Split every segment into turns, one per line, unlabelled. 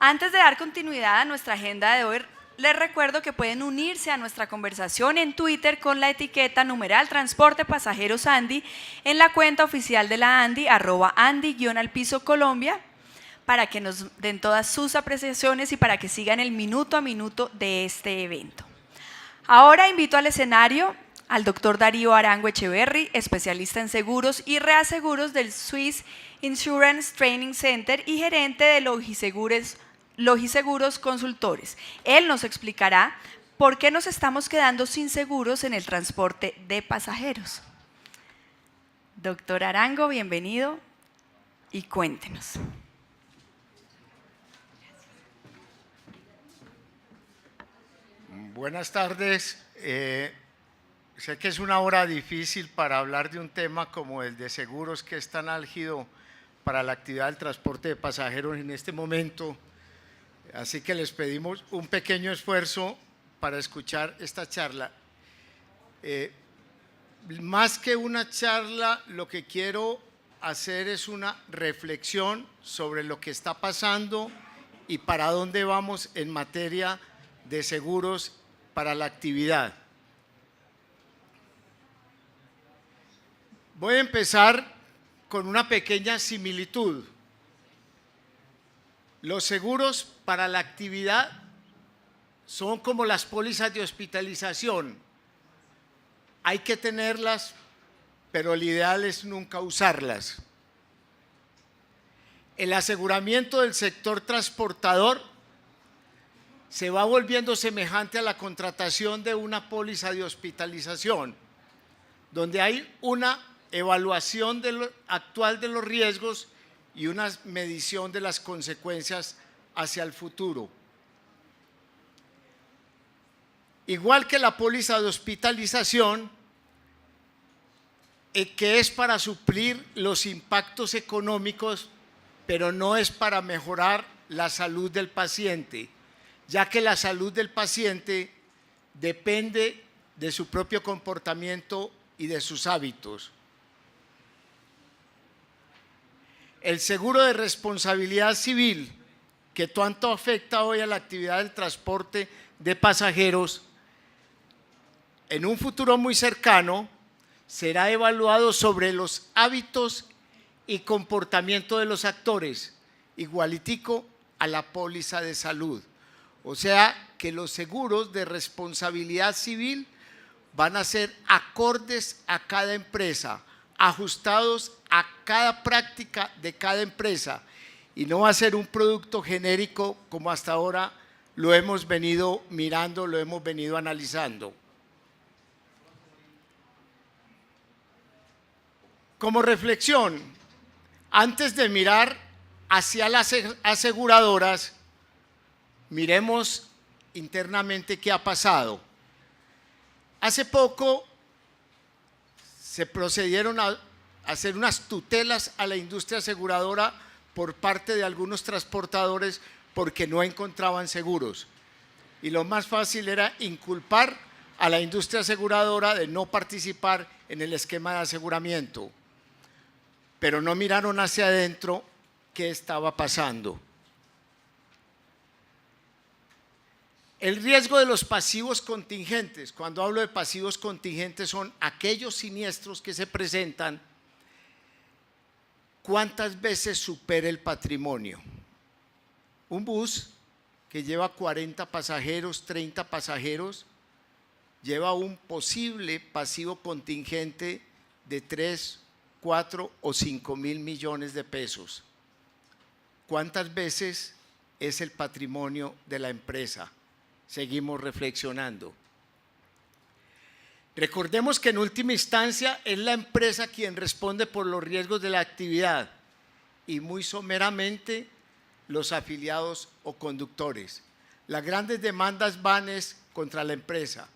Antes de dar continuidad a nuestra agenda de hoy, les recuerdo que pueden unirse a nuestra conversación en Twitter con la etiqueta #Transporte Pasajeros Andy en la cuenta oficial de la Andy, @Andy_Colombia, para que nos den todas sus apreciaciones y para que sigan el minuto a minuto de este evento. Ahora invito al escenario al doctor Darío Arango Echeverry, especialista en seguros y reaseguros del Swiss Insurance Training Center y gerente de Logiseguros Consultores. Él nos explicará por qué nos estamos quedando sin seguros en el transporte de pasajeros. Doctor Arango, bienvenido y cuéntenos.
Buenas tardes. Sé que es una hora difícil para hablar de un tema como el de seguros, que es tan álgido para la actividad del transporte de pasajeros en este momento. Así que les pedimos un pequeño esfuerzo para escuchar esta charla. Más que una charla, lo que quiero hacer es una reflexión sobre lo que está pasando y para dónde vamos en materia de seguros para la actividad. Voy a empezar con una pequeña similitud. Los seguros para la actividad son como las pólizas de hospitalización. Hay que tenerlas, pero el ideal es nunca usarlas. El aseguramiento del sector transportador se va volviendo semejante a la contratación de una póliza de hospitalización, donde hay una evaluación actual de los riesgos y una medición de las consecuencias hacia el futuro. Igual que la póliza de hospitalización, que es para suplir los impactos económicos, pero no es para mejorar la salud del paciente, ya que la salud del paciente depende de su propio comportamiento y de sus hábitos. El seguro de responsabilidad civil, que tanto afecta hoy a la actividad del transporte de pasajeros, en un futuro muy cercano será evaluado sobre los hábitos y comportamiento de los actores, igualitico a la póliza de salud. O sea que los seguros de responsabilidad civil van a ser acordes a cada empresa, ajustados a cada práctica de cada empresa, y no va a ser un producto genérico como hasta ahora lo hemos venido mirando, lo hemos venido analizando. Como reflexión, antes de mirar hacia las aseguradoras, miremos internamente qué ha pasado. Hace poco se procedieron a hacer unas tutelas a la industria aseguradora por parte de algunos transportadores porque no encontraban seguros. Y lo más fácil era inculpar a la industria aseguradora de no participar en el esquema de aseguramiento. Pero no miraron hacia adentro qué estaba pasando. El riesgo de los pasivos contingentes, cuando hablo de pasivos contingentes, son aquellos siniestros que se presentan cuántas veces supera el patrimonio. Un bus que lleva 40 pasajeros, 30 pasajeros, lleva un posible pasivo contingente de 3, 4 o 5 mil millones de pesos. ¿Cuántas veces es el patrimonio de la empresa? Seguimos reflexionando. Recordemos que en última instancia es la empresa quien responde por los riesgos de la actividad y muy someramente los afiliados o conductores. Las grandes demandas van contra la empresa,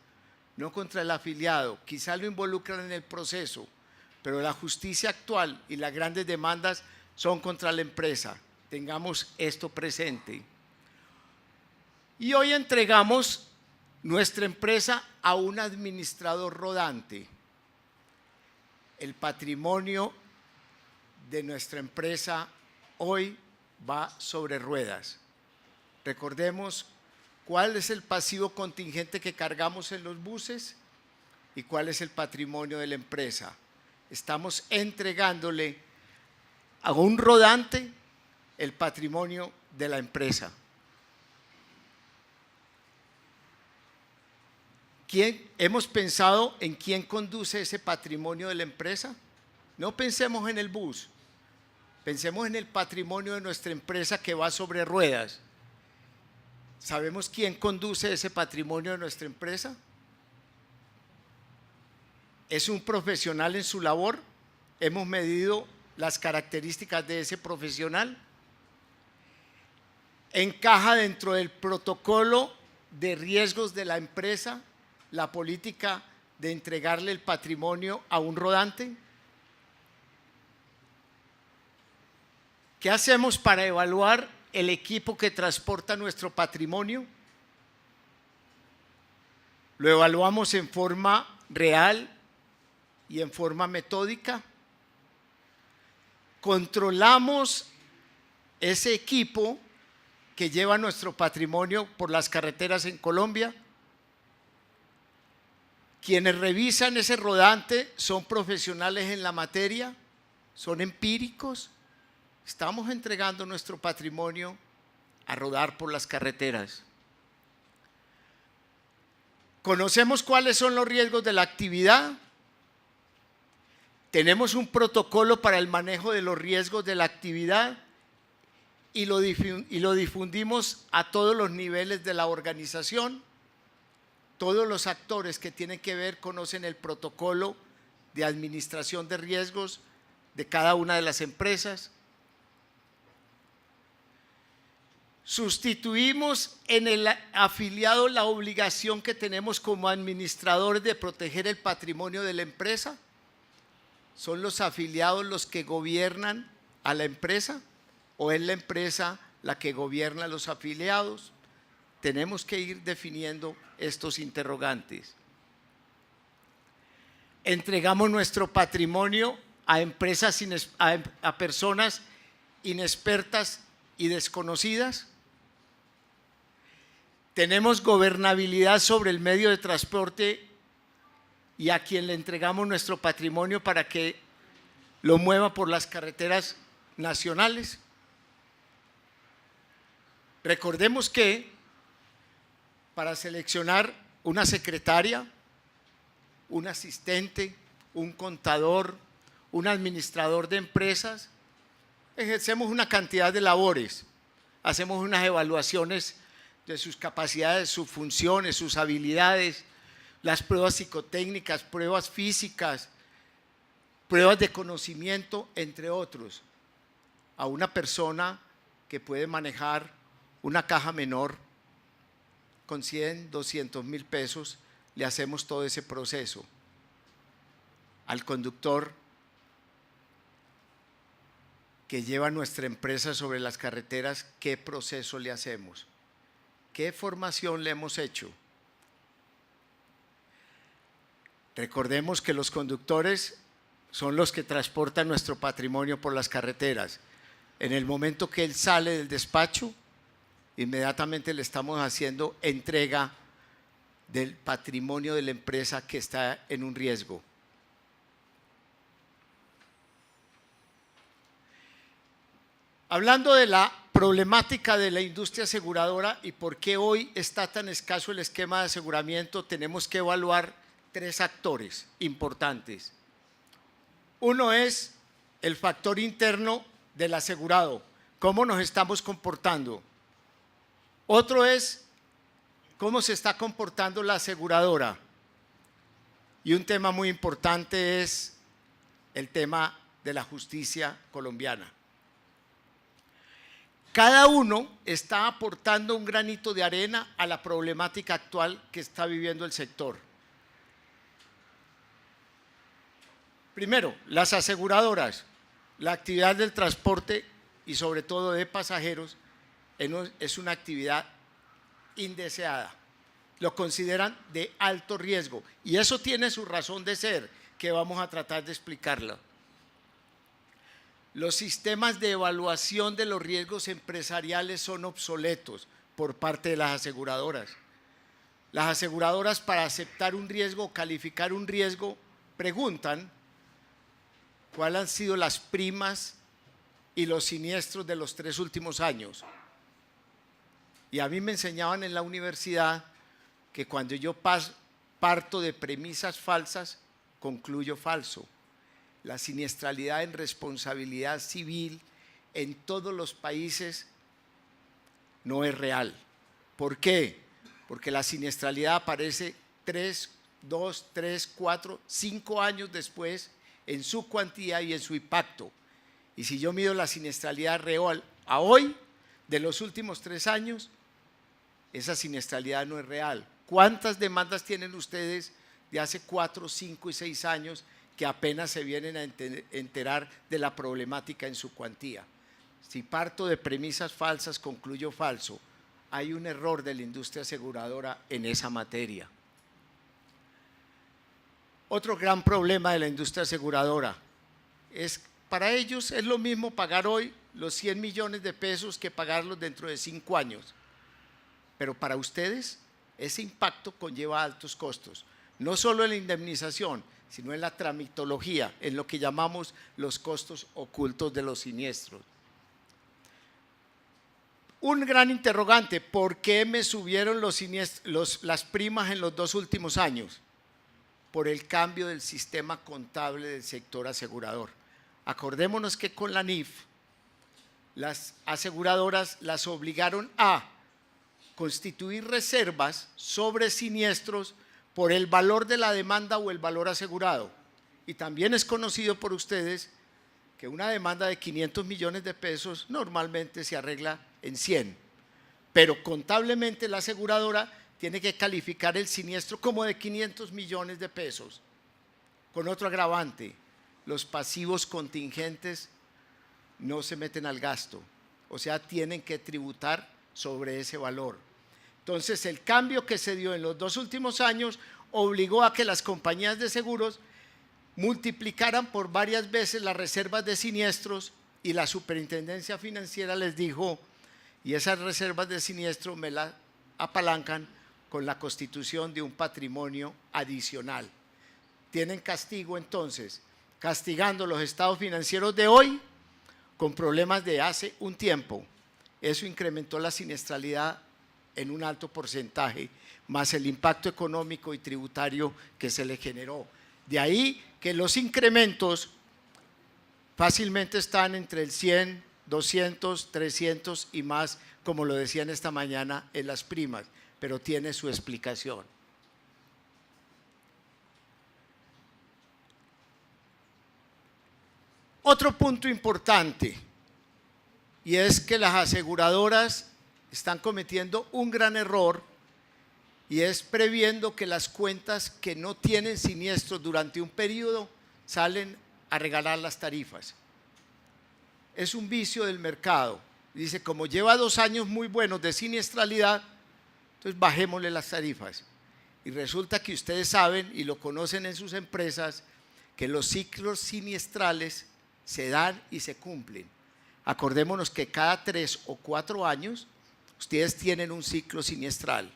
no contra el afiliado. Quizá lo involucran en el proceso, pero la justicia actual y las grandes demandas son contra la empresa. Tengamos esto presente. Y hoy entregamos nuestra empresa a un administrador rodante. El patrimonio de nuestra empresa hoy va sobre ruedas. Recordemos cuál es el pasivo contingente que cargamos en los buses y cuál es el patrimonio de la empresa. Estamos entregándole a un rodante el patrimonio de la empresa. ¿Hemos pensado en quién conduce ese patrimonio de la empresa? No pensemos en el bus, pensemos en el patrimonio de nuestra empresa que va sobre ruedas. ¿Sabemos quién conduce ese patrimonio de nuestra empresa? ¿Es un profesional en su labor? ¿Hemos medido las características de ese profesional? ¿Encaja dentro del protocolo de riesgos de la empresa la política de entregarle el patrimonio a un rodante? ¿Qué hacemos para evaluar el equipo que transporta nuestro patrimonio? ¿Lo evaluamos en forma real y en forma metódica? ¿Controlamos ese equipo que lleva nuestro patrimonio por las carreteras en Colombia? Quienes revisan ese rodante son profesionales en la materia, son empíricos. Estamos entregando nuestro patrimonio a rodar por las carreteras. ¿Conocemos cuáles son los riesgos de la actividad? ¿Tenemos un protocolo para el manejo de los riesgos de la actividad? Y lo difundimos a todos los niveles de la organización. Todos los actores que tienen que ver conocen el protocolo de administración de riesgos de cada una de las empresas. Sustituimos en el afiliado la obligación que tenemos como administradores de proteger el patrimonio de la empresa. ¿Son los afiliados los que gobiernan a la empresa o es la empresa la que gobierna a los afiliados? Tenemos que ir definiendo estos interrogantes. Entregamos nuestro patrimonio a empresas, a personas inexpertas y desconocidas. Tenemos gobernabilidad sobre el medio de transporte y a quien le entregamos nuestro patrimonio para que lo mueva por las carreteras nacionales. Recordemos que para seleccionar una secretaria, un asistente, un contador, un administrador de empresas, ejercemos una cantidad de labores, hacemos unas evaluaciones de sus capacidades, sus funciones, sus habilidades, las pruebas psicotécnicas, pruebas físicas, pruebas de conocimiento, entre otros. A una persona que puede manejar una caja menor con 100, 200 mil pesos, le hacemos todo ese proceso. Al conductor que lleva nuestra empresa sobre las carreteras, ¿qué proceso le hacemos? ¿Qué formación le hemos hecho? Recordemos que los conductores son los que transportan nuestro patrimonio por las carreteras. En el momento que él sale del despacho, inmediatamente le estamos haciendo entrega del patrimonio de la empresa que está en un riesgo. Hablando de la problemática de la industria aseguradora y por qué hoy está tan escaso el esquema de aseguramiento, tenemos que evaluar tres actores importantes. Uno es el factor interno del asegurado, cómo nos estamos comportando. Otro es cómo se está comportando la aseguradora. Y un tema muy importante es el tema de la justicia colombiana. Cada uno está aportando un granito de arena a la problemática actual que está viviendo el sector. Primero, las aseguradoras, la actividad del transporte y sobre todo de pasajeros es una actividad indeseada. Lo consideran de alto riesgo y eso tiene su razón de ser, que vamos a tratar de explicarla. Los sistemas de evaluación de los riesgos empresariales son obsoletos. por parte de las aseguradoras. Las aseguradoras, para aceptar un riesgo, calificar un riesgo, preguntan cuáles han sido las primas y los siniestros de los 3 últimos años. Y a mí me enseñaban en la universidad que cuando yo parto de premisas falsas, concluyo falso. La siniestralidad en responsabilidad civil en todos los países no es real. ¿Por qué? Porque la siniestralidad aparece 3, 2, 3, 4, 5 años después en su cuantía y en su impacto. Y si yo mido la siniestralidad real a hoy, de los últimos 3 años, esa siniestralidad no es real. ¿Cuántas demandas tienen ustedes de hace 4, 5 y 6 años que apenas se vienen a enterar de la problemática en su cuantía? Si parto de premisas falsas, concluyo falso. Hay un error de la industria aseguradora en esa materia. Otro gran problema de la industria aseguradora es, para ellos es lo mismo pagar hoy los 100 millones de pesos que pagarlos dentro de 5 años. Pero para ustedes ese impacto conlleva altos costos, no solo en la indemnización, sino en la tramitología, en lo que llamamos los costos ocultos de los siniestros. Un gran interrogante: ¿por qué me subieron las primas en los 2 últimos años? Por el cambio del sistema contable del sector asegurador. Acordémonos que con la NIF, las aseguradoras las obligaron a constituir reservas sobre siniestros por el valor de la demanda o el valor asegurado. Y también es conocido por ustedes que una demanda de 500 millones de pesos normalmente se arregla en 100, pero contablemente la aseguradora tiene que calificar el siniestro como de 500 millones de pesos, con otro agravante: los pasivos contingentes no se meten al gasto, o sea, tienen que tributar sobre ese valor. Entonces, el cambio que se dio en los 2 últimos años obligó a que las compañías de seguros multiplicaran por varias veces las reservas de siniestros, y la superintendencia financiera les dijo: y esas reservas de siniestro me las apalancan con la constitución de un patrimonio adicional. Tienen castigo entonces, castigando los estados financieros de hoy con problemas de hace un tiempo. Eso incrementó la siniestralidad en un alto porcentaje, más el impacto económico y tributario que se le generó. De ahí que los incrementos fácilmente están entre el 100, 200, 300 y más, como lo decían esta mañana, en las primas, pero tiene su explicación. Otro punto importante, y es que las aseguradoras están cometiendo un gran error, y es previendo que las cuentas que no tienen siniestros durante un periodo salen a regalar las tarifas. Es un vicio del mercado. Dice, como lleva 2 años muy buenos de siniestralidad, entonces bajémosle las tarifas. Y resulta que ustedes saben y lo conocen en sus empresas, que los ciclos siniestrales se dan y se cumplen. Acordémonos que cada 3 o 4 años ustedes tienen un ciclo siniestral.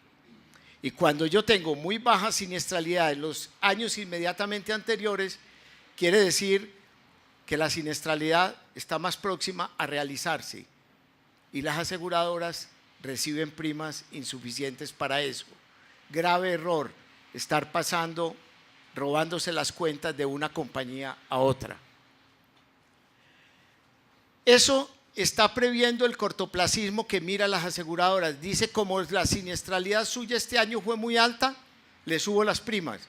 Y cuando yo tengo muy baja siniestralidad en los años inmediatamente anteriores, quiere decir que la siniestralidad está más próxima a realizarse, y las aseguradoras reciben primas insuficientes para eso. Grave error, estar robándose las cuentas de una compañía a otra. Eso está previendo el cortoplacismo que mira las aseguradoras. Dice, como la siniestralidad suya este año fue muy alta, le subo las primas.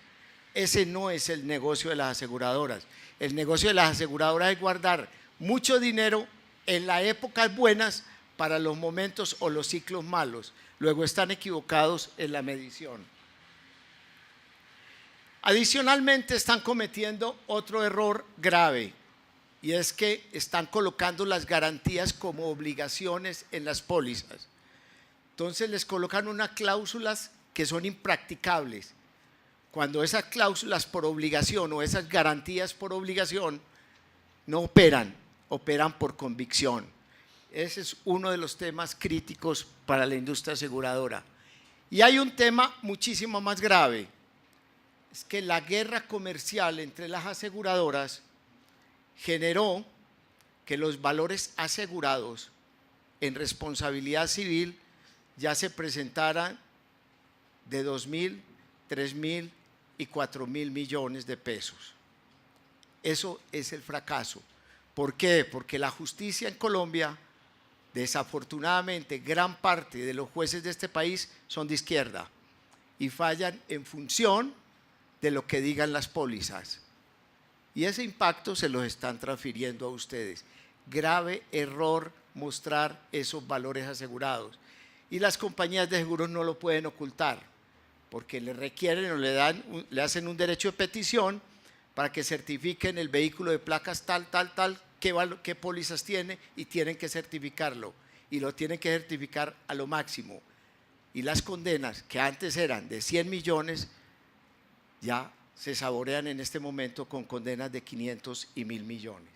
Ese no es el negocio de las aseguradoras. El negocio de las aseguradoras es guardar mucho dinero en las épocas buenas para los momentos o los ciclos malos. Luego están equivocados en la medición. Adicionalmente, están cometiendo otro error grave, y es que están colocando las garantías como obligaciones en las pólizas. Entonces les colocan unas cláusulas que son impracticables, cuando esas cláusulas por obligación o esas garantías por obligación no operan, operan por convicción. Ese es uno de los temas críticos para la industria aseguradora. Y hay un tema muchísimo más grave, es que la guerra comercial entre las aseguradoras generó que los valores asegurados en responsabilidad civil ya se presentaran de 2.000, 3.000 y 4.000 millones de pesos. Eso es el fracaso. ¿Por qué? Porque la justicia en Colombia, desafortunadamente, gran parte de los jueces de este país son de izquierda y fallan en función de lo que digan las pólizas. Y ese impacto se los están transfiriendo a ustedes. Grave error mostrar esos valores asegurados. Y las compañías de seguros no lo pueden ocultar, porque le requieren o le hacen un derecho de petición para que certifiquen el vehículo de placas tal, qué pólizas tiene, y tienen que certificarlo. Y lo tienen que certificar a lo máximo. Y las condenas, que antes eran de 100 millones, ya se saborean en este momento con condenas de 500 y 1.000 millones.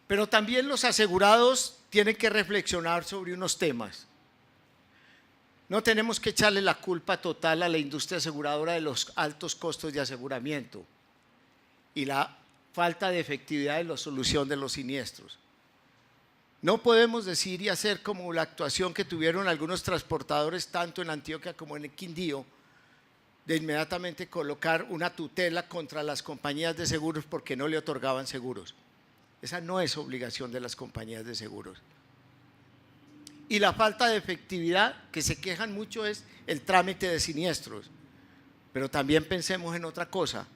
Pero también los asegurados tienen que reflexionar sobre unos temas. No tenemos que echarle la culpa total a la industria aseguradora de los altos costos de aseguramiento y la falta de efectividad en la solución de los siniestros. No podemos decir y hacer como la actuación que tuvieron algunos transportadores tanto en Antioquia como en el Quindío, de inmediatamente colocar una tutela contra las compañías de seguros porque no le otorgaban seguros. Esa no es obligación de las compañías de seguros. Y la falta de efectividad, que se quejan mucho, es el trámite de siniestros. Pero también pensemos en otra cosa.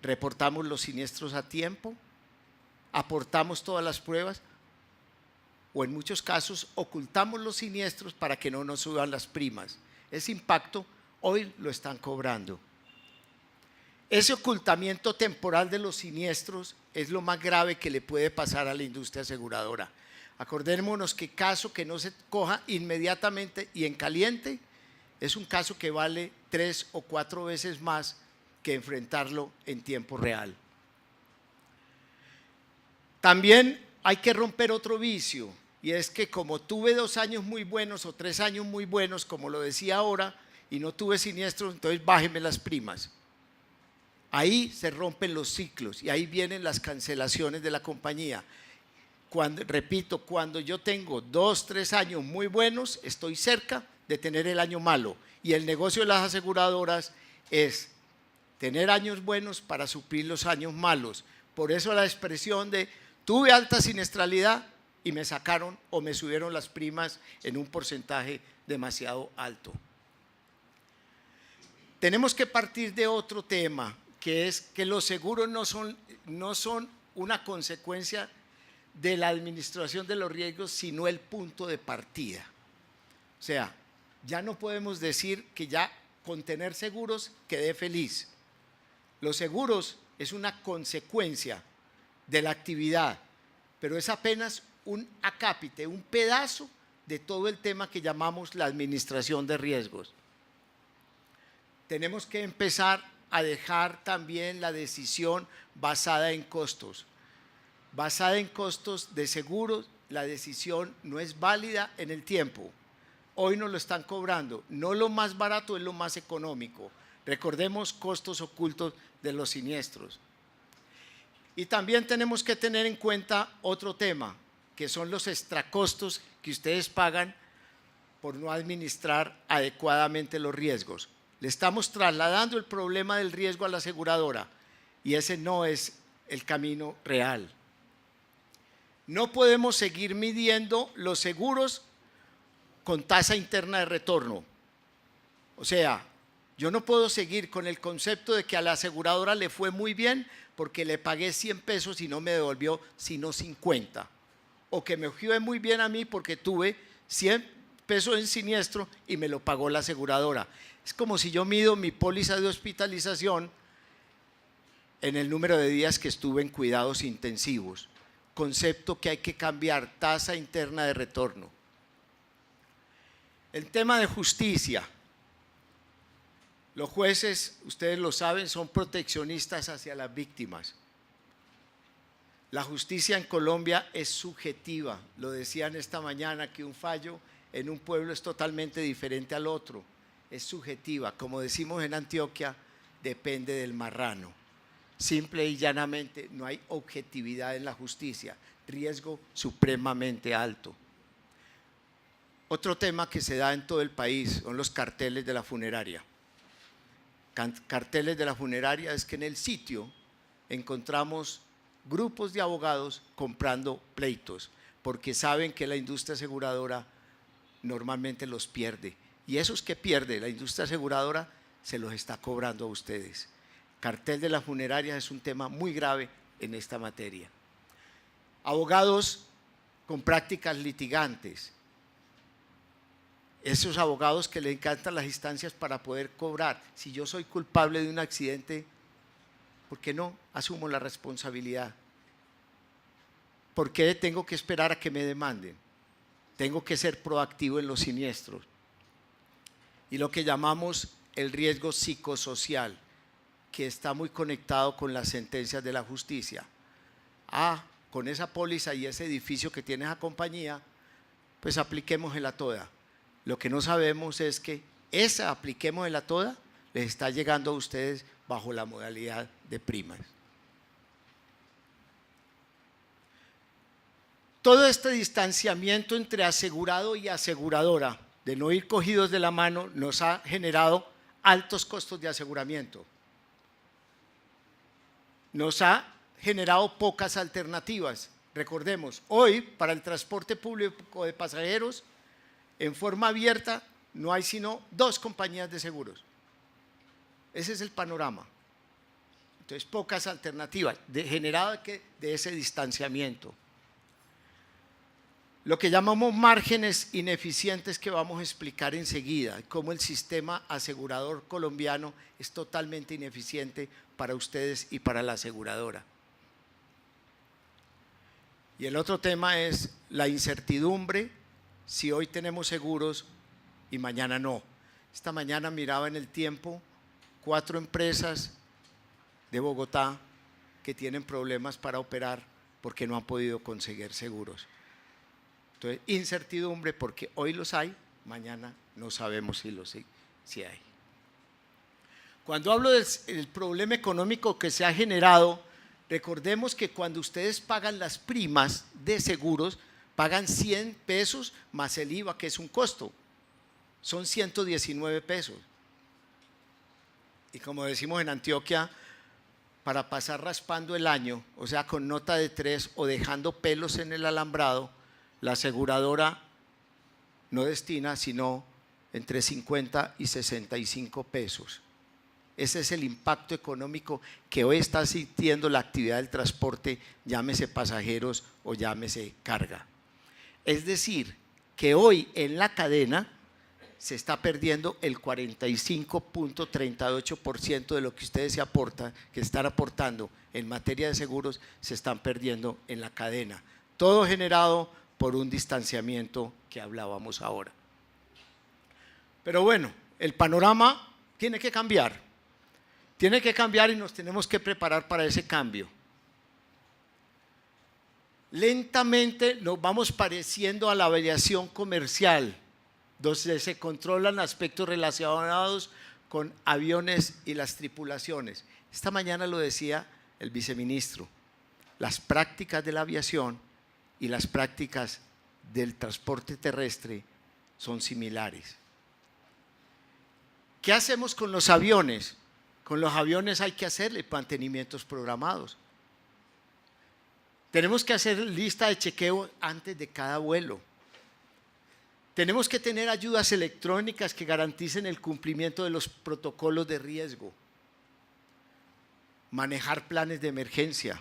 ¿Reportamos los siniestros a tiempo? ¿Aportamos todas las pruebas? O en muchos casos ocultamos los siniestros para que no nos suban las primas. Ese impacto hoy lo están cobrando. Ese ocultamiento temporal de los siniestros es lo más grave que le puede pasar a la industria aseguradora. Acordémonos que caso que no se coja inmediatamente y en caliente es un caso que vale 3 o 4 veces más que enfrentarlo en tiempo real. También hay que romper otro vicio, y es que como tuve 2 años muy buenos o 3 años muy buenos, como lo decía ahora, y no tuve siniestros, entonces bájeme las primas. Ahí se rompen los ciclos y ahí vienen las cancelaciones de la compañía. Repito, cuando yo tengo 2, 3 años muy buenos, estoy cerca de tener el año malo. Y el negocio de las aseguradoras es tener años buenos para suplir los años malos. Por eso la expresión de tuve alta siniestralidad y me sacaron o me subieron las primas en un porcentaje demasiado alto. Tenemos que partir de otro tema, que es que los seguros no son una consecuencia de la administración de los riesgos, sino el punto de partida. O sea, ya no podemos decir que ya con tener seguros quedé feliz. Los seguros es una consecuencia de la actividad, pero es apenas un acápite, un pedazo de todo el tema que llamamos la administración de riesgos. Tenemos que empezar a dejar también la decisión basada en costos. Basada en costos de seguros, la decisión no es válida en el tiempo. Hoy nos lo están cobrando, no lo más barato, es lo más económico. Recordemos costos ocultos de los siniestros. Y también tenemos que tener en cuenta otro tema, que son los extracostos que ustedes pagan por no administrar adecuadamente los riesgos. Le estamos trasladando el problema del riesgo a la aseguradora y ese no es el camino real. No podemos seguir midiendo los seguros con tasa interna de retorno. O sea, yo no puedo seguir con el concepto de que a la aseguradora le fue muy bien porque le pagué 100 pesos y no me devolvió sino 50. O que me fue muy bien a mí porque tuve 100 pesos en siniestro y me lo pagó la aseguradora. Es como si yo mido mi póliza de hospitalización en el número de días que estuve en cuidados intensivos. Concepto que hay que cambiar, tasa interna de retorno. El tema de justicia. Los jueces, ustedes lo saben, son proteccionistas hacia las víctimas. La justicia en Colombia es subjetiva. Lo decían esta mañana, que un fallo en un pueblo es totalmente diferente al otro. Es subjetiva. Como decimos en Antioquia, depende del marrano. Simple y llanamente, no hay objetividad en la justicia. Riesgo supremamente alto. Otro tema que se da en todo el país son los carteles de la funeraria. Carteles de la funeraria es que en el sitio encontramos grupos de abogados comprando pleitos, porque saben que la industria aseguradora normalmente los pierde. Y esos que pierde la industria aseguradora se los está cobrando a ustedes. Cartel de la funeraria es un tema muy grave en esta materia. Abogados con prácticas litigantes. Esos abogados que le encantan las instancias para poder cobrar. Si yo soy culpable de un accidente, ¿por qué no asumo la responsabilidad? ¿Por qué tengo que esperar a que me demanden? Tengo que ser proactivo en los siniestros. Y lo que llamamos el riesgo psicosocial, que está muy conectado con las sentencias de la justicia. Con esa póliza y ese edificio que tiene esa compañía, pues apliquémosla toda. Lo que no sabemos es que esa apliquémosla toda les está llegando a ustedes bajo la modalidad de primas. Todo este distanciamiento entre asegurado y aseguradora, de no ir cogidos de la mano, nos ha generado altos costos de aseguramiento. Nos ha generado pocas alternativas. Recordemos, hoy para el transporte público de pasajeros, en forma abierta, no hay sino 2 compañías de seguros. Ese es el panorama. Entonces, pocas alternativas, generado de ese distanciamiento. Lo que llamamos márgenes ineficientes, que vamos a explicar enseguida, cómo el sistema asegurador colombiano es totalmente ineficiente para ustedes y para la aseguradora. Y el otro tema es la incertidumbre, si hoy tenemos seguros y mañana no. Esta mañana miraba en el tiempo 4 empresas de Bogotá que tienen problemas para operar porque no han podido conseguir seguros. Entonces, incertidumbre porque hoy los hay, mañana no sabemos si hay. Cuando hablo del problema económico que se ha generado, recordemos que cuando ustedes pagan las primas de seguros, pagan 100 pesos más el IVA, que es un costo. Son 119 pesos. Y como decimos en Antioquia, para pasar raspando el año, o sea, con nota de 3 o dejando pelos en el alambrado, la aseguradora no destina sino entre 50 y 65 pesos. Ese es el impacto económico que hoy está sintiendo la actividad del transporte, llámese pasajeros o llámese carga. Es decir, que hoy en la cadena se está perdiendo el 45.38% de lo que ustedes que están aportando en materia de seguros, se están perdiendo en la cadena. Todo generado por un distanciamiento que hablábamos ahora. Pero bueno, el panorama tiene que cambiar. Tiene que cambiar y nos tenemos que preparar para ese cambio. Lentamente nos vamos pareciendo a la aviación comercial, donde se controlan aspectos relacionados con aviones y las tripulaciones. Esta mañana lo decía el viceministro, las prácticas de la aviación y las prácticas del transporte terrestre son similares. ¿Qué hacemos con los aviones? Con los aviones hay que hacerle mantenimientos programados. Tenemos que hacer lista de chequeo antes de cada vuelo. Tenemos que tener ayudas electrónicas que garanticen el cumplimiento de los protocolos de riesgo. Manejar planes de emergencia.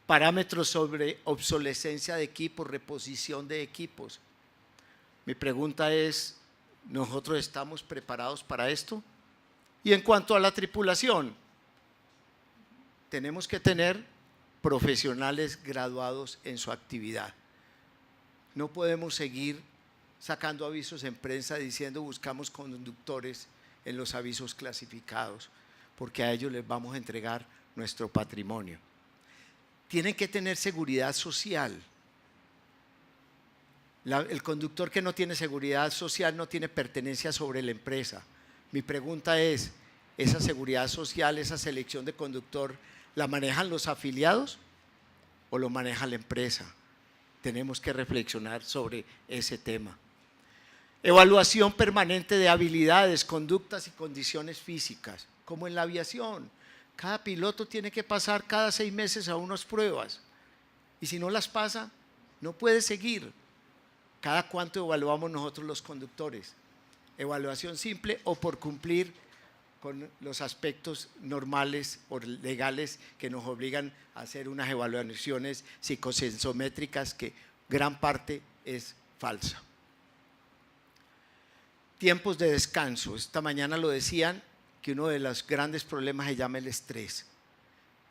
Parámetros sobre obsolescencia de equipos, reposición de equipos. Mi pregunta es, ¿nosotros estamos preparados para esto? Y en cuanto a la tripulación, tenemos que tener profesionales graduados en su actividad. No podemos seguir sacando avisos en prensa diciendo buscamos conductores en los avisos clasificados, porque a ellos les vamos a entregar nuestro patrimonio. tienen que tener seguridad social. El conductor que no tiene seguridad social no tiene pertenencia sobre la empresa. Mi pregunta es, ¿esa seguridad social, esa selección de conductor, la manejan los afiliados o lo maneja la empresa? Tenemos que reflexionar sobre ese tema. Evaluación permanente de habilidades, conductas y condiciones físicas, como en la aviación. Cada piloto tiene que pasar cada 6 meses a unas pruebas y si no las pasa, no puede seguir. ¿Cada cuánto evaluamos nosotros los conductores? Evaluación simple o por cumplir con los aspectos normales o legales que nos obligan a hacer unas evaluaciones psicosensométricas que gran parte es falsa. Tiempos de descanso. Esta mañana lo decían que uno de los grandes problemas se llama el estrés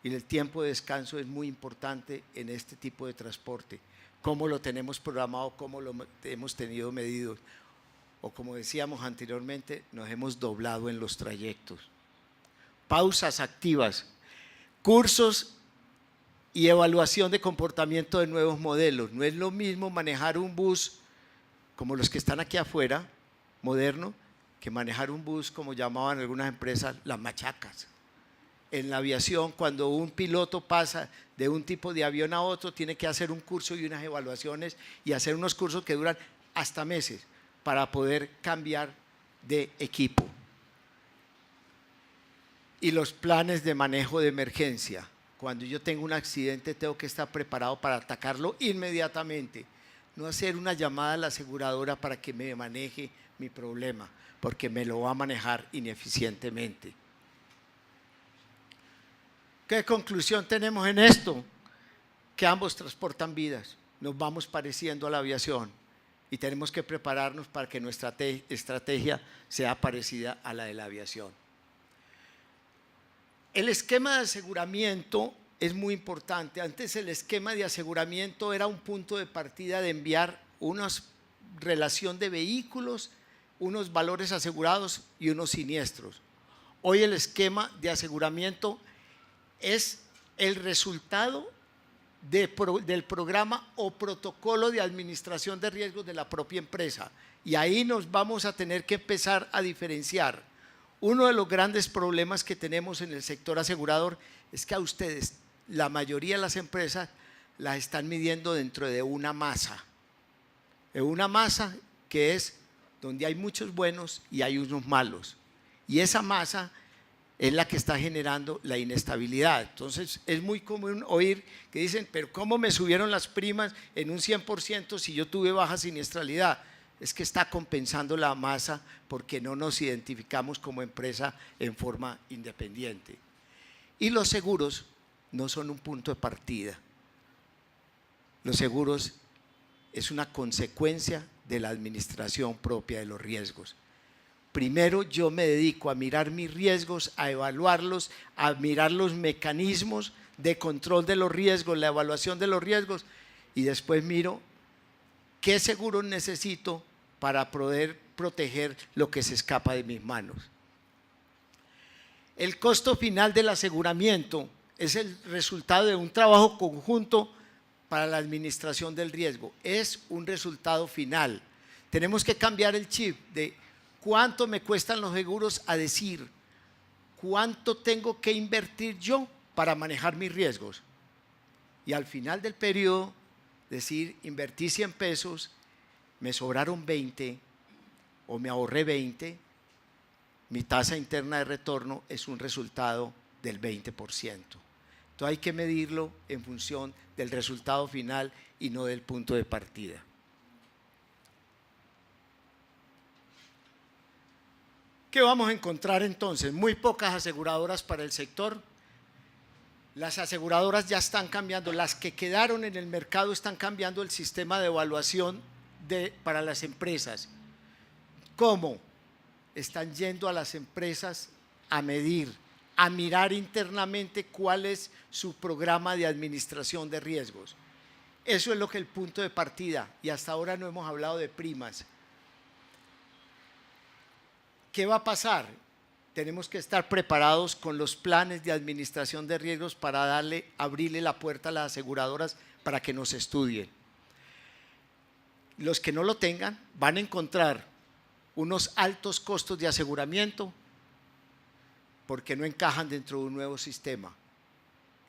y el tiempo de descanso es muy importante en este tipo de transporte. Cómo lo tenemos programado, cómo lo hemos tenido medido. O como decíamos anteriormente, nos hemos doblado en los trayectos. Pausas activas, cursos y evaluación de comportamiento de nuevos modelos. No es lo mismo manejar un bus como los que están aquí afuera, moderno, que manejar un bus como llamaban algunas empresas, las machacas. En la aviación, cuando un piloto pasa de un tipo de avión a otro, tiene que hacer un curso y unas evaluaciones y hacer unos cursos que duran hasta meses para poder cambiar de equipo. Y los planes de manejo de emergencia. Cuando yo tengo un accidente, tengo que estar preparado para atacarlo inmediatamente. No hacer una llamada a la aseguradora para que me maneje mi problema, porque me lo va a manejar ineficientemente. ¿Qué conclusión tenemos en esto? Que ambos transportan vidas, nos vamos pareciendo a la aviación y tenemos que prepararnos para que nuestra estrategia sea parecida a la de la aviación. El esquema de aseguramiento es muy importante. Antes el esquema de aseguramiento era un punto de partida de enviar una relación de vehículos, unos valores asegurados y unos siniestros. Hoy el esquema de aseguramiento es el resultado del programa o protocolo de administración de riesgos de la propia empresa. Y ahí nos vamos a tener que empezar a diferenciar. Uno de los grandes problemas que tenemos en el sector asegurador es que a ustedes, la mayoría de las empresas, las están midiendo dentro de una masa. De una masa que es donde hay muchos buenos y hay unos malos. Y esa masa es la que está generando la inestabilidad. Entonces es muy común oír que dicen, pero ¿cómo me subieron las primas en un 100% si yo tuve baja siniestralidad? Es que está compensando la masa porque no nos identificamos como empresa en forma independiente. Y los seguros no son un punto de partida. Los seguros es una consecuencia de la administración propia de los riesgos. Primero yo me dedico a mirar mis riesgos, a evaluarlos, a mirar los mecanismos de control de los riesgos, la evaluación de los riesgos y después miro qué seguros necesito para poder proteger lo que se escapa de mis manos. El costo final del aseguramiento es el resultado de un trabajo conjunto para la administración del riesgo. Es un resultado final. Tenemos que cambiar el chip de cuánto me cuestan los seguros a decir cuánto tengo que invertir yo para manejar mis riesgos. Y al final del periodo decir, invertí 100 pesos, me sobraron 20 o me ahorré 20, mi tasa interna de retorno es un resultado del 20%. Entonces hay que medirlo en función del resultado final y no del punto de partida. ¿Qué vamos a encontrar entonces? Muy pocas aseguradoras para el sector. Las aseguradoras ya están cambiando, las que quedaron en el mercado están cambiando el sistema de evaluación para las empresas. ¿Cómo? Están yendo a las empresas a medir, a mirar internamente cuál es su programa de administración de riesgos. Eso es lo que es el punto de partida y hasta ahora no hemos hablado de primas. ¿Qué va a pasar? tenemos que estar preparados con los planes de administración de riesgos para abrirle la puerta a las aseguradoras para que nos estudien. Los que no lo tengan van a encontrar unos altos costos de aseguramiento porque no encajan dentro de un nuevo sistema.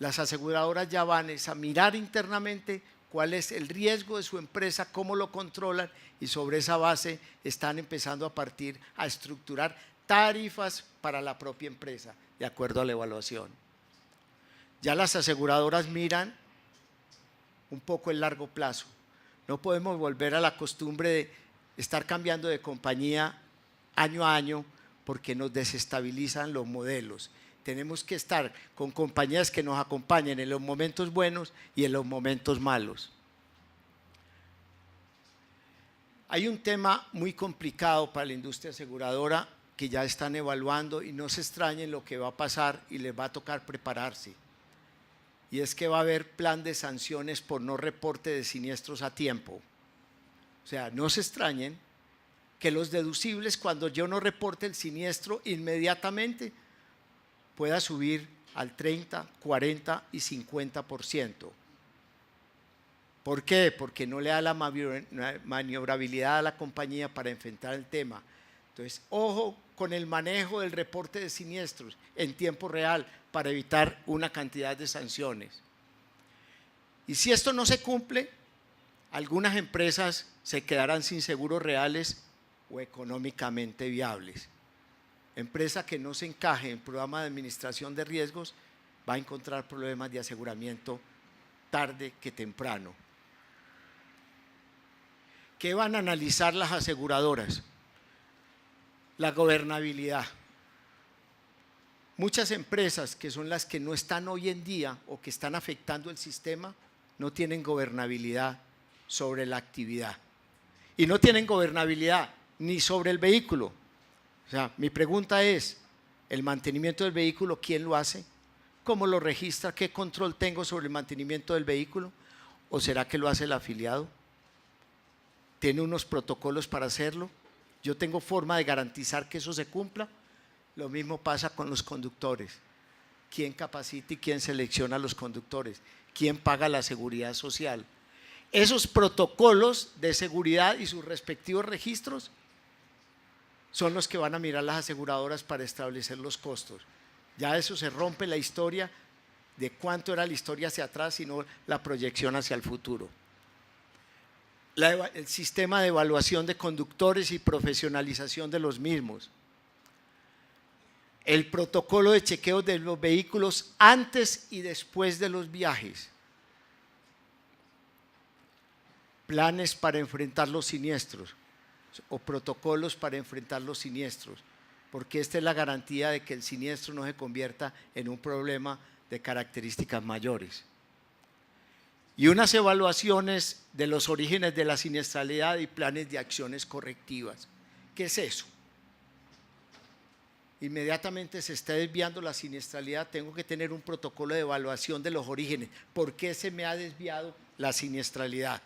Las aseguradoras ya van a mirar internamente cuál es el riesgo de su empresa, cómo lo controlan, y sobre esa base están empezando a estructurar tarifas para la propia empresa, de acuerdo a la evaluación. Ya las aseguradoras miran un poco el largo plazo. No podemos volver a la costumbre de estar cambiando de compañía año a año porque nos desestabilizan los modelos. Tenemos que estar con compañías que nos acompañen en los momentos buenos y en los momentos malos. Hay un tema muy complicado para la industria aseguradora que ya están evaluando, y no se extrañen lo que va a pasar y les va a tocar prepararse. Y es que va a haber plan de sanciones por no reporte de siniestros a tiempo. O sea, no se extrañen que los deducibles, cuando yo no reporte el siniestro inmediatamente, pueda subir al 30, 40 y 50%. ¿Por qué? Porque no le da la maniobrabilidad a la compañía para enfrentar el tema. Entonces, ojo con el manejo del reporte de siniestros en tiempo real para evitar una cantidad de sanciones. Y si esto no se cumple, algunas empresas se quedarán sin seguros reales o económicamente viables. Empresa que no se encaje en programa de administración de riesgos va a encontrar problemas de aseguramiento tarde que temprano. ¿Qué van a analizar las aseguradoras? La gobernabilidad. Muchas empresas que son las que no están hoy en día o que están afectando el sistema no tienen gobernabilidad sobre la actividad. Y no tienen gobernabilidad ni sobre el vehículo. O sea, mi pregunta es, ¿el mantenimiento del vehículo quién lo hace? ¿Cómo lo registra? ¿Qué control tengo sobre el mantenimiento del vehículo? ¿O será que lo hace el afiliado? ¿Tiene unos protocolos para hacerlo? ¿Yo tengo forma de garantizar que eso se cumpla? Lo mismo pasa con los conductores. ¿Quién capacita y quién selecciona a los conductores? ¿Quién paga la seguridad social? Esos protocolos de seguridad y sus respectivos registros son los que van a mirar las aseguradoras para establecer los costos. Ya eso se rompe la historia de cuánto era la historia hacia atrás, sino la proyección hacia el futuro. El sistema de evaluación de conductores y profesionalización de los mismos. El protocolo de chequeo de los vehículos antes y después de los viajes. Planes para enfrentar los siniestros o protocolos para enfrentar los siniestros, porque esta es la garantía de que el siniestro no se convierta en un problema de características mayores. Y unas evaluaciones de los orígenes de la siniestralidad y planes de acciones correctivas. ¿Qué es eso? Inmediatamente se está desviando la siniestralidad, tengo que tener un protocolo de evaluación de los orígenes. ¿Por qué se me ha desviado la siniestralidad?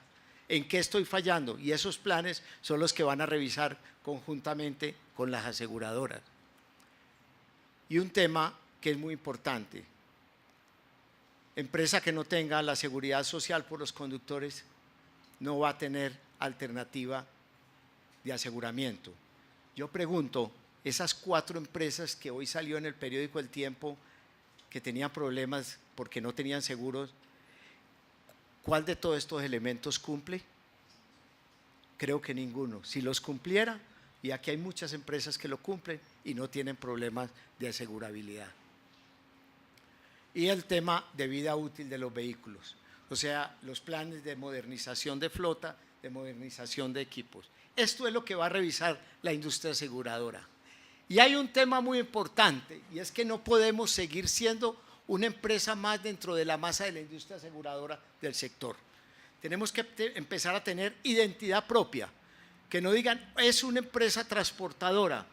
¿En qué estoy fallando? Y esos planes son los que van a revisar conjuntamente con las aseguradoras. Y un tema que es muy importante. Empresa que no tenga la seguridad social por los conductores no va a tener alternativa de aseguramiento. Yo pregunto, esas 4 empresas que hoy salió en el periódico El Tiempo que tenían problemas porque no tenían seguros, ¿cuál de todos estos elementos cumple? Creo que ninguno. Si los cumpliera, y aquí hay muchas empresas que lo cumplen y no tienen problemas de asegurabilidad. Y el tema de vida útil de los vehículos, o sea, los planes de modernización de flota, de modernización de equipos. Esto es lo que va a revisar la industria aseguradora. Y hay un tema muy importante, y es que no podemos seguir siendo una empresa más dentro de la masa de la industria aseguradora del sector. Tenemos que empezar a tener identidad propia, que no digan, es una empresa transportadora.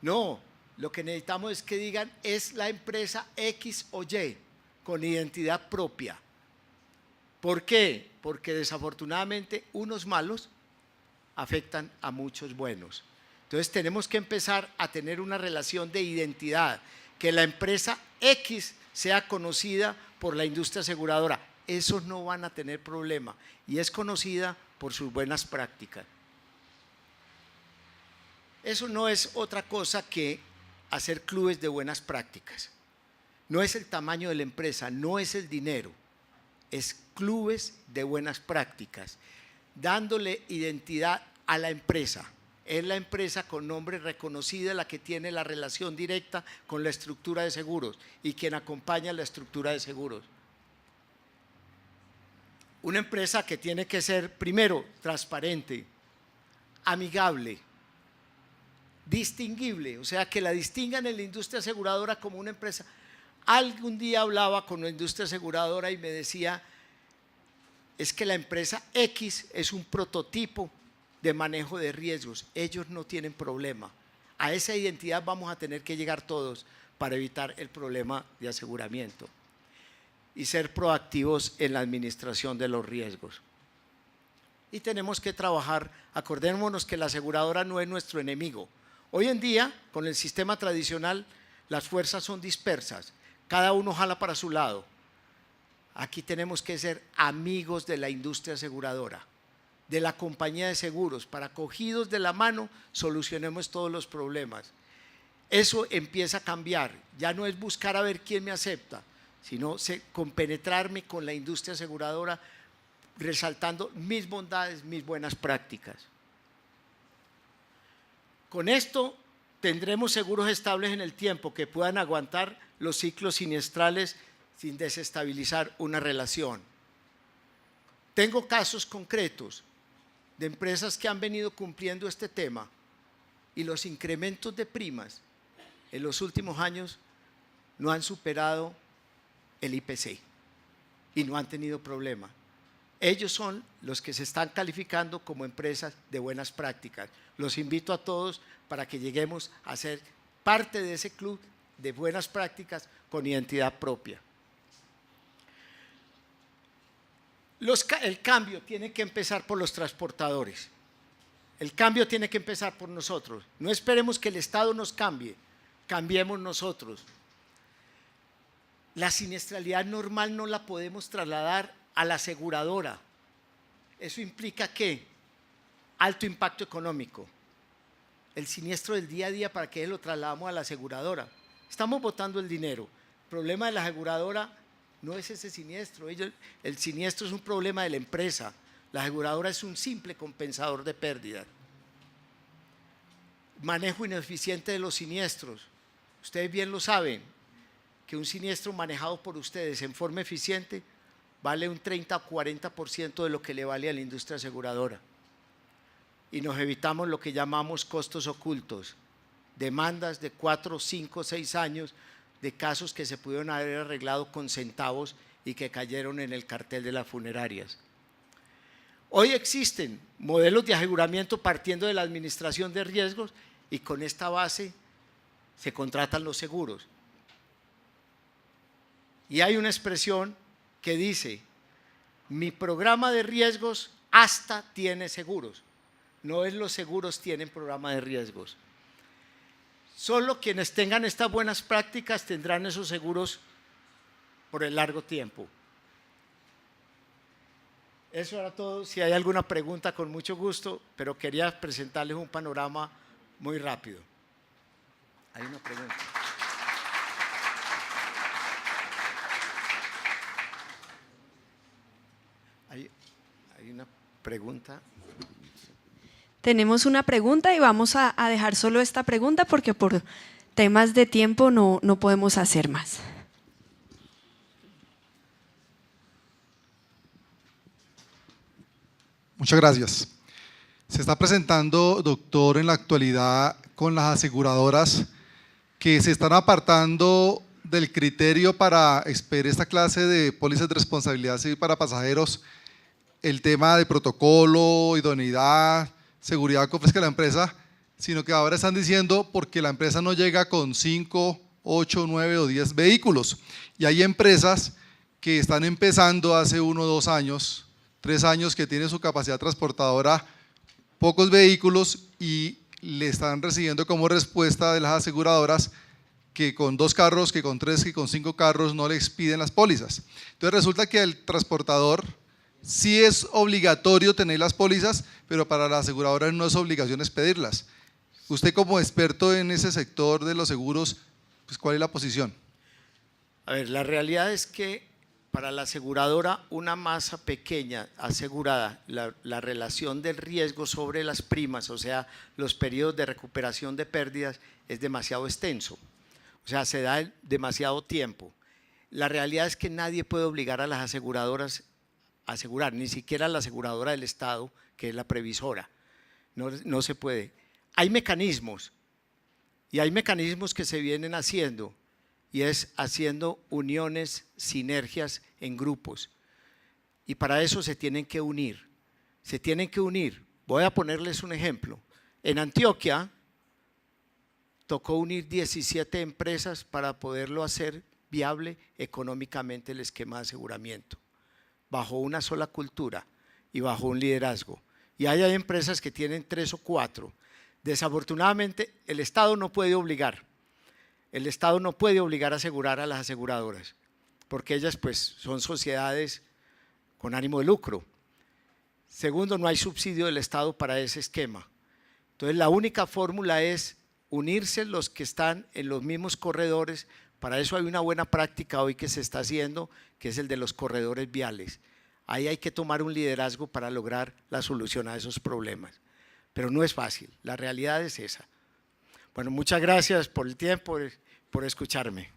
No, lo que necesitamos es que digan, es la empresa X o Y, con identidad propia. ¿Por qué? Porque desafortunadamente unos malos afectan a muchos buenos. Entonces tenemos que empezar a tener una relación de identidad, que la empresa X sea conocida por la industria aseguradora. Esos no van a tener problema y es conocida por sus buenas prácticas. Eso no es otra cosa que hacer clubes de buenas prácticas. No es el tamaño de la empresa, no es el dinero, es clubes de buenas prácticas, dándole identidad a la empresa. Es la empresa con nombre reconocida la que tiene la relación directa con la estructura de seguros y quien acompaña la estructura de seguros. Una empresa que tiene que ser, primero, transparente, amigable, distinguible, o sea, que la distingan en la industria aseguradora como una empresa. Algún día hablaba con la industria aseguradora y me decía, es que la empresa X es un prototipo de manejo de riesgos, ellos no tienen problema. A esa identidad vamos a tener que llegar todos para evitar el problema de aseguramiento y ser proactivos en la administración de los riesgos. Y tenemos que trabajar, acordémonos que la aseguradora no es nuestro enemigo. Hoy en día, con el sistema tradicional, las fuerzas son dispersas, cada uno jala para su lado. Aquí tenemos que ser amigos de la industria aseguradora, de la compañía de seguros, para cogidos de la mano solucionemos todos los problemas. Eso empieza a cambiar, ya no es buscar a ver quién me acepta, sino compenetrarme con la industria aseguradora, resaltando mis bondades, mis buenas prácticas. Con esto tendremos seguros estables en el tiempo que puedan aguantar los ciclos siniestrales sin desestabilizar una relación. Tengo casos concretos de empresas que han venido cumpliendo este tema y los incrementos de primas en los últimos años no han superado el IPC y no han tenido problema. Ellos son los que se están calificando como empresas de buenas prácticas. Los invito a todos para que lleguemos a ser parte de ese club de buenas prácticas con identidad propia. El cambio tiene que empezar por los transportadores. El cambio tiene que empezar por nosotros. No esperemos que el Estado nos cambie, cambiemos nosotros. La siniestralidad normal no la podemos trasladar a la aseguradora. Eso implica ¿qué? Alto impacto económico. El siniestro del día a día, ¿para qué lo trasladamos a la aseguradora? Estamos botando el dinero. El problema de la aseguradora no es ese siniestro. El siniestro es un problema de la empresa. La aseguradora es un simple compensador de pérdida. Manejo ineficiente de los siniestros. Ustedes bien lo saben, que un siniestro manejado por ustedes en forma eficiente vale un 30 o 40% de lo que le vale a la industria aseguradora. Y nos evitamos lo que llamamos costos ocultos, demandas de 4, 5, 6 años de casos que se pudieron haber arreglado con centavos y que cayeron en el cartel de las funerarias. Hoy existen modelos de aseguramiento partiendo de la administración de riesgos y con esta base se contratan los seguros. Y hay una expresión que dice, mi programa de riesgos hasta tiene seguros. No es los seguros tienen programa de riesgos. Solo quienes tengan estas buenas prácticas tendrán esos seguros por el largo tiempo. Eso era todo. Si hay alguna pregunta, con mucho gusto, pero quería presentarles un panorama muy rápido. Hay una pregunta. Hay una pregunta.
Tenemos una pregunta y vamos a dejar solo esta pregunta porque por temas de tiempo no podemos hacer más.
Muchas gracias. Se está presentando, doctor, en la actualidad con las aseguradoras que se están apartando del criterio para expedir esta clase de pólizas de responsabilidad civil para pasajeros, el tema de protocolo, idoneidad, seguridad que ofrezca la empresa, sino que ahora están diciendo porque la empresa no llega con 5, 8, 9 o 10 vehículos. Y hay empresas que están empezando hace 1, 2 años, 3 años, que tienen su capacidad transportadora, pocos vehículos y le están recibiendo como respuesta de las aseguradoras que con 2 carros, que con 3, que con 5 carros no les piden las pólizas. Entonces resulta que el transportador sí es obligatorio tener las pólizas, pero para la aseguradora no es obligación pedirlas. Usted como experto en ese sector de los seguros, pues, ¿cuál es la posición?
A ver, la realidad es que para la aseguradora una masa pequeña asegurada, la relación del riesgo sobre las primas, o sea, los periodos de recuperación de pérdidas, es demasiado extenso. O sea, se da demasiado tiempo. La realidad es que nadie puede obligar a las aseguradoras a asegurar, ni siquiera la aseguradora del Estado, que es la previsora. No se puede. Hay mecanismos, y hay mecanismos que se vienen haciendo, y es haciendo uniones, sinergias en grupos. Y para eso se tienen que unir. Se tienen que unir. Voy a ponerles un ejemplo. En Antioquia tocó unir 17 empresas para poderlo hacer viable económicamente el esquema de aseguramiento, bajo una sola cultura y bajo un liderazgo. Y hay empresas que tienen 3 o 4. Desafortunadamente, el Estado no puede obligar. El Estado no puede obligar a asegurar a las aseguradoras, porque ellas pues son sociedades con ánimo de lucro. Segundo, no hay subsidio del Estado para ese esquema. Entonces, la única fórmula es unirse los que están en los mismos corredores. Para eso hay una buena práctica hoy que se está haciendo, que es el de los corredores viales. Ahí hay que tomar un liderazgo para lograr la solución a esos problemas. Pero no es fácil, la realidad es esa. Bueno, muchas gracias por el tiempo, por escucharme.